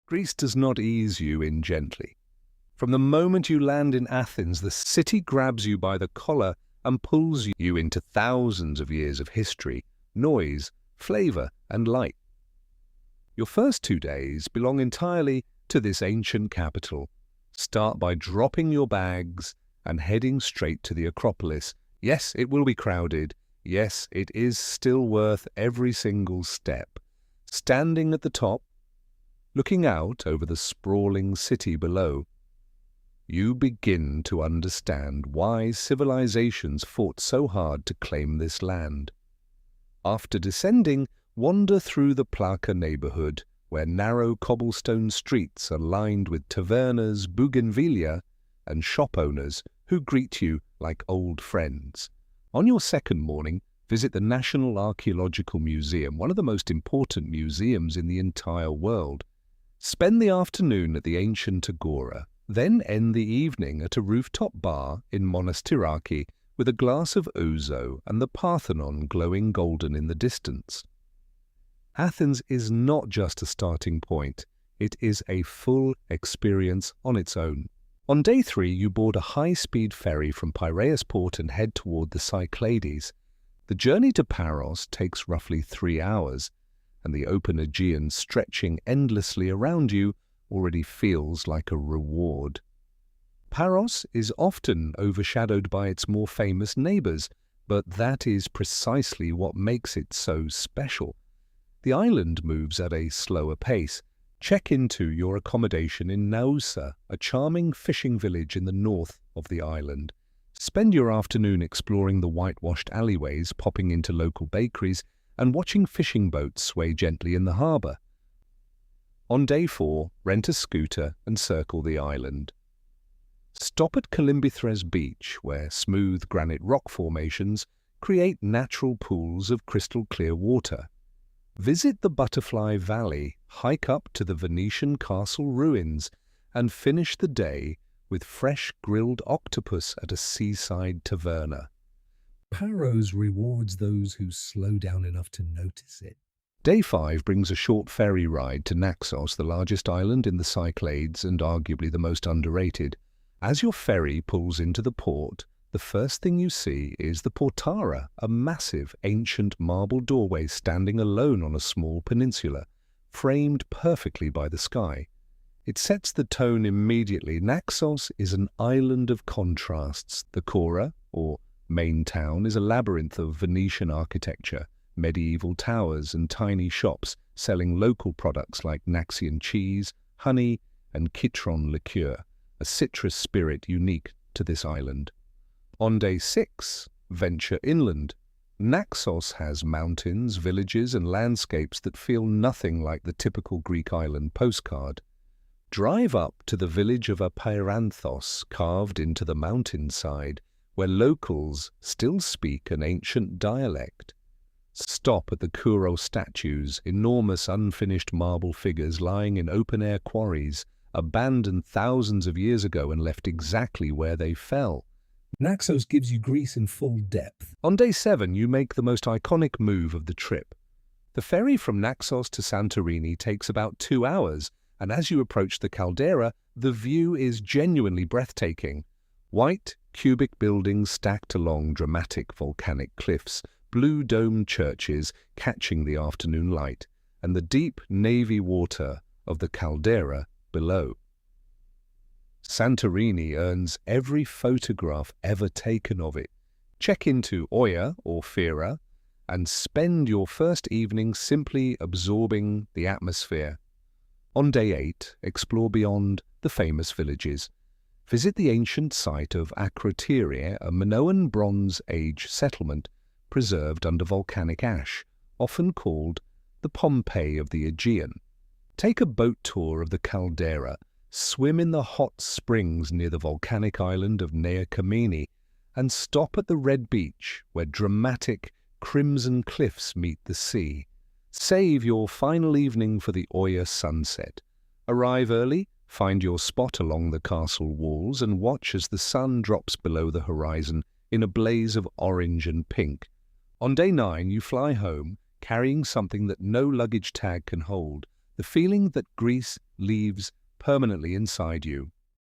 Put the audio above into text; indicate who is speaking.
Speaker 1: Greece does not ease you in gently. From the moment you land in Athens, the city grabs you by the collar and pulls you into thousands of years of history, noise, flavor, and light. Your first 2 days belong entirely to this ancient capital. Start by dropping your bags and heading straight to the Acropolis. Yes, it will be crowded. Yes, it is still worth every single step. Standing at the top, looking out over the sprawling city below, you begin to understand why civilizations fought so hard to claim this land. After descending, wander through the Plaka neighborhood, where narrow cobblestone streets are lined with tavernas, bougainvillea, and shop owners who greet you like old friends. On your second morning, visit the National Archaeological Museum, one of the most important museums in the entire world. Spend the afternoon at the ancient agora, then end the evening at a rooftop bar in Monastiraki with a glass of ouzo and the Parthenon glowing golden in the distance. Athens is not just a starting point, it is a full experience on its own. On day 3, you board a high-speed ferry from Piraeus port and head toward the Cyclades. The journey to Paros takes roughly 3 hours, and the open Aegean stretching endlessly around you already feels like a reward. Paros is often overshadowed by its more famous neighbors, but that is precisely what makes it so special. The island moves at a slower pace. Check into your accommodation in Naousa, a charming fishing village in the north of the island. Spend your afternoon exploring the whitewashed alleyways, popping into local bakeries, and watching fishing boats sway gently in the harbour. On day 4, rent a scooter and circle the island. Stop at Kalimbithres Beach, where smooth granite rock formations create natural pools of crystal-clear water. Visit the Butterfly Valley, hike up to the Venetian castle ruins, and finish the day with fresh grilled octopus at a seaside taverna.
Speaker 2: Paros rewards those who slow down enough to notice it.
Speaker 1: Day 5 brings a short ferry ride to Naxos, the largest island in the Cyclades and arguably the most underrated. As your ferry pulls into the port, the first thing you see is the Portara, a massive ancient marble doorway standing alone on a small peninsula, framed perfectly by the sky. It sets the tone immediately. Naxos is an island of contrasts. The Chora, or main town, is a labyrinth of Venetian architecture, medieval towers and tiny shops selling local products like Naxian cheese, honey, and citron liqueur, a citrus spirit unique to this island. On day 6, venture inland. Naxos has mountains, villages, and landscapes that feel nothing like the typical Greek island postcard. Drive up to the village of Apeiranthos, carved into the mountainside, where locals still speak an ancient dialect. Stop at the Kouros statues, enormous unfinished marble figures lying in open-air quarries, abandoned thousands of years ago and left exactly where they fell.
Speaker 2: Naxos gives you Greece in full depth.
Speaker 1: On day 7, you make the most iconic move of the trip. The ferry from Naxos to Santorini takes about 2 hours, and as you approach the caldera, the view is genuinely breathtaking. White, cubic buildings stacked along dramatic volcanic cliffs, blue domed churches catching the afternoon light, and the deep navy water of the caldera below. Santorini earns every photograph ever taken of it. Check into Oia or Fira and spend your first evening simply absorbing the atmosphere. On day 8, explore beyond the famous villages. Visit the ancient site of Akrotiri, a Minoan Bronze Age settlement preserved under volcanic ash, often called the Pompeii of the Aegean. Take a boat tour of the caldera, swim in the hot springs near the volcanic island of Nea Kameni, and stop at the Red Beach, where dramatic crimson cliffs meet the sea. Save your final evening for the Oia sunset. Arrive early, find your spot along the castle walls, and watch as the sun drops below the horizon in a blaze of orange and pink. On day 9, you fly home, carrying something that no luggage tag can hold, the feeling that Greece leaves permanently inside you.